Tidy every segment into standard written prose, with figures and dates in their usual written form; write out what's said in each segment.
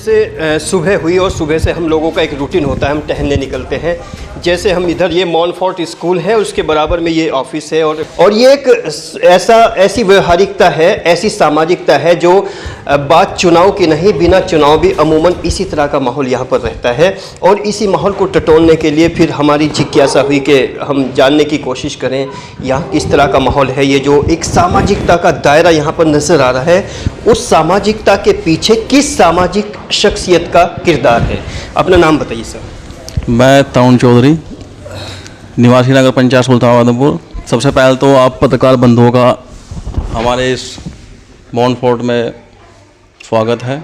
जैसे सुबह हुई और सुबह से हम लोगों का एक रूटीन होता है, हम टहलने निकलते हैं। जैसे हम इधर ये मॉनफोर्ट स्कूल है, उसके बराबर में ये ऑफिस है और ये एक ऐसी व्यवहारिकता है, ऐसी सामाजिकता है जो बात चुनाव की नहीं, बिना चुनाव भी अमूमन इसी तरह का माहौल यहाँ पर रहता है। और इसी माहौल को टटोलने के लिए फिर हमारी जिज्ञासा हुई कि हम जानने की कोशिश करें यहाँ किस तरह का माहौल है। ये जो एक सामाजिकता का दायरा यहाँ पर नज़र आ रहा है, उस सामाजिकता के पीछे किस सामाजिक शख्सियत का किरदार है। अपना नाम बताइए सर। मैं तरुण चौधरी, निवासी नगर पंचायत सुल्तान आदमपुर। सबसे पहले तो आप पत्रकार बंधुओं का हमारे इस मॉनफोर्ट में स्वागत है।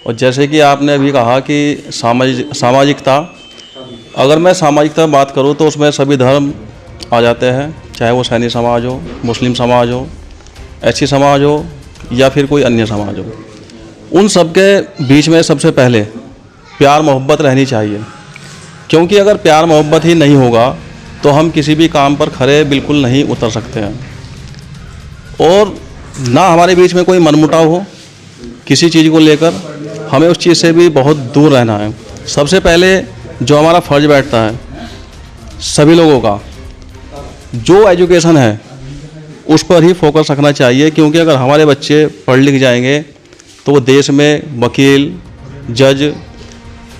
और जैसे कि आपने अभी कहा कि सामाजिकता, अगर मैं सामाजिकता बात करूं तो उसमें सभी धर्म आ जाते हैं, चाहे वो सैनी समाज हो, मुस्लिम समाज हो, एससी समाज हो या फिर कोई अन्य समाज हो। उन सब के बीच में सबसे पहले प्यार मोहब्बत रहनी चाहिए, क्योंकि अगर प्यार मोहब्बत ही नहीं होगा तो हम किसी भी काम पर खरे बिल्कुल नहीं उतर सकते हैं। और ना हमारे बीच में कोई मनमुटाव हो किसी चीज़ को लेकर, हमें उस चीज़ से भी बहुत दूर रहना है। सबसे पहले जो हमारा फ़र्ज बैठता है सभी लोगों का, जो एजुकेशन है उस पर ही फोकस रखना चाहिए, क्योंकि अगर हमारे बच्चे पढ़ लिख जाएंगे तो वो देश में वकील, जज,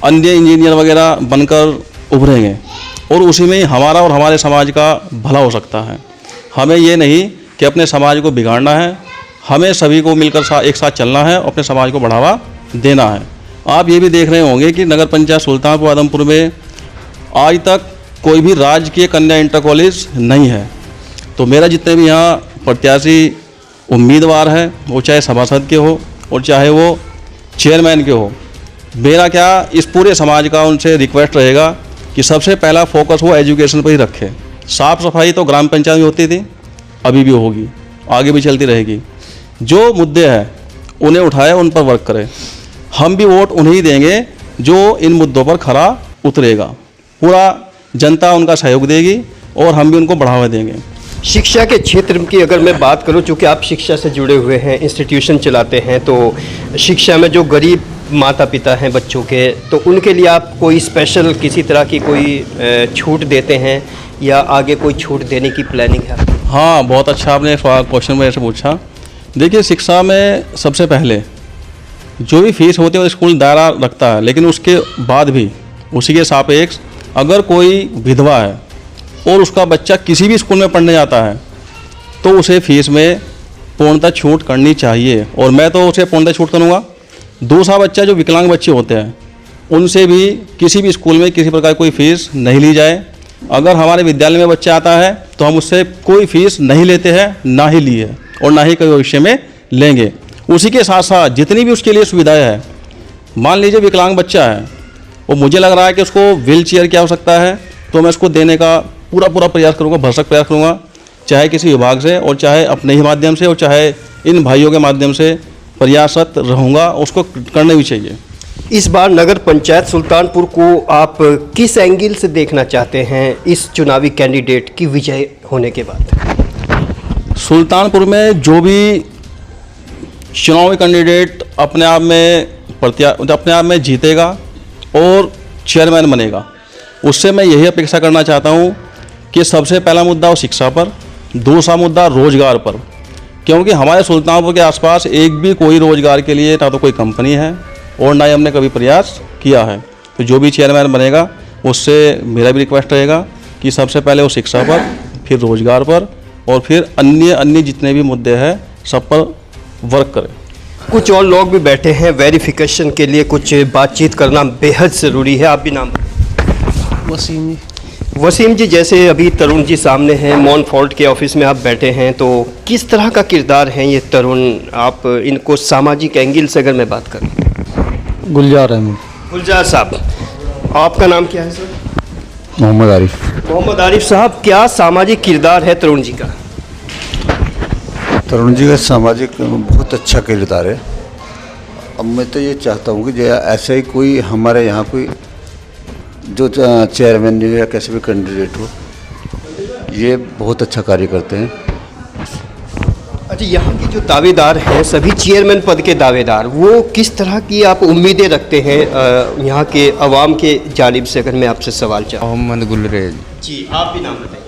अन्य इंजीनियर वगैरह बनकर उभरेंगे और उसी में ही हमारा और हमारे समाज का भला हो सकता है। हमें ये नहीं कि अपने समाज को बिगाड़ना है, हमें सभी को मिलकर एक साथ चलना है और अपने समाज को बढ़ावा देना है। आप ये भी देख रहे होंगे कि नगर पंचायत सुल्तानपुर आदमपुर में आज तक कोई भी राजकीय कन्या इंटर कॉलेज नहीं है। तो मेरा जितने भी यहाँ प्रत्याशी उम्मीदवार हैं, वो चाहे सभासद के हो और चाहे वो चेयरमैन के हो, मेरा क्या इस पूरे समाज का उनसे रिक्वेस्ट रहेगा कि सबसे पहला फोकस वो एजुकेशन पर ही रखे। साफ़ सफाई तो ग्राम पंचायत में होती थी, अभी भी होगी, आगे भी चलती रहेगी। जो मुद्दे हैं उन्हें उठाए, उन पर वर्क करें। हम भी वोट उन्हें देंगे जो इन मुद्दों पर खरा उतरेगा। पूरा जनता उनका सहयोग देगी और हम भी उनको बढ़ावा देंगे। शिक्षा के क्षेत्र की अगर मैं बात करूं, चूँकि आप शिक्षा से जुड़े हुए हैं, इंस्टीट्यूशन चलाते हैं, तो शिक्षा में जो गरीब माता पिता हैं बच्चों के, तो उनके लिए आप कोई स्पेशल किसी तरह की कोई छूट देते हैं या आगे कोई छूट देने की प्लानिंग है? हाँ, बहुत अच्छा आपने क्वेश्चन मेरे से पूछा। देखिए, शिक्षा में सबसे पहले जो भी फीस होती है वो स्कूल दायरा रखता है, लेकिन उसके बाद भी उसी के सापेक्ष अगर कोई विधवा है और उसका बच्चा किसी भी स्कूल में पढ़ने जाता है तो उसे फीस में पूर्णतः छूट करनी चाहिए, और मैं तो उसे पूर्णतः छूट करूँगा। दूसरा बच्चा, जो विकलांग बच्चे होते हैं, उनसे भी किसी भी स्कूल में किसी प्रकार कोई फ़ीस नहीं ली जाए। अगर हमारे विद्यालय में बच्चा आता है तो हम उससे कोई फ़ीस नहीं लेते हैं, ना ही ली है और ना ही कभी भविष्य में लेंगे। उसी के साथ साथ जितनी भी उसके लिए सुविधाएँ हैं, मान लीजिए विकलांग बच्चा है और मुझे लग रहा है कि उसको व्हील चेयर की आवश्यकता है, तो मैं उसको देने का पूरा प्रयास करूँगा, भरसक प्रयास करूँगा, चाहे किसी विभाग से और चाहे अपने ही माध्यम से और चाहे इन भाइयों के माध्यम से प्रयासरत रहूँगा। उसको करना भी चाहिए। इस बार नगर पंचायत सुल्तानपुर को आप किस एंगल से देखना चाहते हैं इस चुनावी कैंडिडेट की विजय होने के बाद? सुल्तानपुर में जो भी चुनावी कैंडिडेट अपने आप में जीतेगा और चेयरमैन बनेगा, उससे मैं यही अपेक्षा करना चाहता हूँ कि सबसे पहला मुद्दा हो शिक्षा पर, दूसरा मुद्दा रोजगार पर, क्योंकि हमारे सुल्तानपुर के आसपास एक भी कोई रोजगार के लिए ना तो कोई कंपनी है और ना ही हमने कभी प्रयास किया है। तो जो भी चेयरमैन बनेगा उससे मेरा भी रिक्वेस्ट रहेगा कि सबसे पहले वो शिक्षा पर, फिर रोजगार पर और फिर अन्य जितने भी मुद्दे हैं सब पर वर्क करें। कुछ और लोग भी बैठे हैं, वेरिफिकेशन के लिए कुछ बातचीत करना बेहद ज़रूरी है। आप भी नाम? वसीम जी। वसीम जी, जैसे अभी तरुण जी सामने हैं, मॉनफोर्ट के ऑफिस में आप बैठे हैं, तो किस तरह का किरदार है ये तरुण? आप इनको सामाजिक एंगल से अगर मैं बात करूं। गुलजार अहमद। गुलजार साहब, आपका नाम क्या है सर? मोहम्मद आरिफ। मोहम्मद आरिफ साहब, क्या सामाजिक किरदार है तरुण जी का? तरुण जी का सामाजिक बहुत अच्छा किरदार है। अब मैं तो ये चाहता हूँ कि जो ऐसा ही कोई हमारे यहाँ कोई जो चेयरमैन या कैसे भी कैंडिडेट हो, ये बहुत अच्छा कार्य करते हैं। अच्छा, यहाँ के जो दावेदार हैं सभी चेयरमैन पद के दावेदार, वो किस तरह की आप उम्मीदें रखते हैं यहाँ के अवाम के जानिब से, अगर मैं आपसे सवाल चाहूँ? मोहम्मद गुलरेज। जी, आप भी नाम बताइए।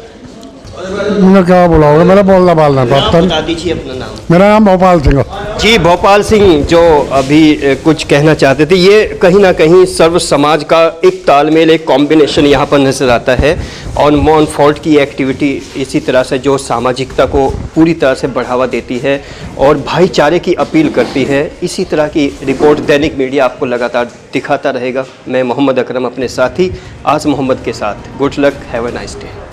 मैं क्या बोलाऊंगा, मेरा बोलना बालना नाम बता दीजिए अपना नाम। मेरा नाम भोपाल सिंह। जी, भोपाल सिंह जो अभी कुछ कहना चाहते थे, ये कहीं ना कहीं सर्व समाज का एक तालमेल, एक कॉम्बिनेशन यहाँ पर नज़र आता है। और मॉनफोर्ट की एक्टिविटी इसी तरह से जो सामाजिकता को पूरी तरह से बढ़ावा देती है और भाईचारे की अपील करती है, इसी तरह की रिपोर्ट दैनिक मीडिया आपको लगातार दिखाता रहेगा। मैं मोहम्मद अकरम अपने साथी आज मोहम्मद के साथ। Good luck, have a nice day.